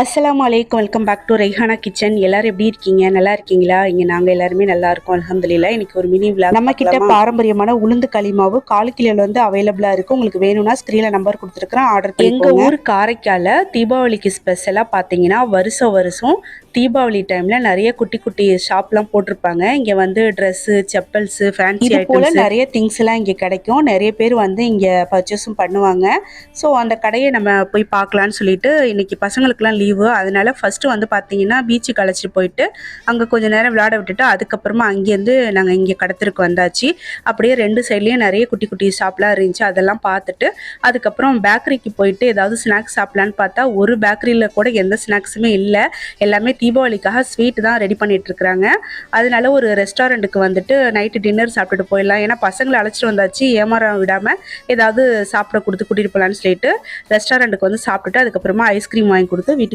அஸ்ஸலாமு அலைக்கும். Welcome back to Raihana kitchen. எல்லாரும் எப்படி இருக்கீங்க? நல்லா இருக்கீங்களா? இங்கே நாங்கள் எல்லாருமே நல்லா இருக்கோம் அல்ஹம்துலில்லாஹ். இன்னைக்கு ஒரு மினி விளாக். நம்ம கிட்ட பாரம்பரியமான உளுந்து களி மாவு 4 கிலோல வந்து அவைலபிளா இருக்கு. உங்களுக்கு வேணும்னா ஸ்க்ரீன்ல நம்பர் கொடுத்துருக்கேன், ஆர்டர் பண்ணிக்கோங்க. எங்க ஊர் காரைக்கால தீபாவளிக்கு ஸ்பெஷலா பார்த்தீங்கன்னா வருஷம் தீபாவளி டைம்ல நிறைய குட்டி குட்டி ஷாப்லாம் போட்டிருப்பாங்க. இங்க வந்து ட்ரெஸ்ஸு, செப்பல்ஸு, ஃபேன்சி ஐட்டம்ஸ் போல நிறைய திங்ஸ் எல்லாம் இங்கே கிடைக்கும். நிறைய பேர் வந்து இங்கே பர்ச்சேஸும் பண்ணுவாங்க. ஸோ அந்த கடையை நம்ம போய் பார்க்கலான்னு சொல்லிட்டு இன்னைக்கு பசங்களுக்குலாம் லீவு. அதனால ஃபஸ்ட்டு வந்து பார்த்தீங்கன்னா பீச்சுக்கு அழைச்சிட்டு போயிட்டு அங்கே கொஞ்சம் நேரம் விளையாட விட்டுட்டு அதுக்கப்புறமா அங்கேருந்து நாங்கள் இங்கே கடத்திற்கு வந்தாச்சு. அப்படியே 2 சைட்லேயும் நிறைய குட்டி குட்டி ஷாப்லாம் இருந்துச்சு. அதெல்லாம் பார்த்துட்டு அதுக்கப்புறம் பேக்கரிக்கு போயிட்டு ஏதாவது ஸ்நாக்ஸ் சாப்பிட்லான்னு பார்த்தா ஒரு பேக்கரியில் கூட எந்த ஸ்நாக்ஸுமே இல்லை. எல்லாமே தீபாவளிக்காக ஸ்வீட் தான் ரெடி பண்ணிட்டு இருக்கிறாங்க. அதனால ஒரு ரெஸ்டாரண்ட்டுக்கு வந்துட்டு நைட்டு டின்னர் சாப்பிட்டுட்டு போயிடலாம். ஏன்னா பசங்களை அழைச்சிட்டு வந்தாச்சு, ஏமாற விடாமல் ஏதாவது சாப்பிட கொடுத்து கூட்டிகிட்டு போகலான்னு சொல்லிட்டு ரெஸ்டாரண்ட்டுக்கு வந்து சாப்பிட்டுட்டு அதுக்கப்புறமா ஐஸ்கிரீம் வாங்கி கொடுத்து வீட்டுக்கு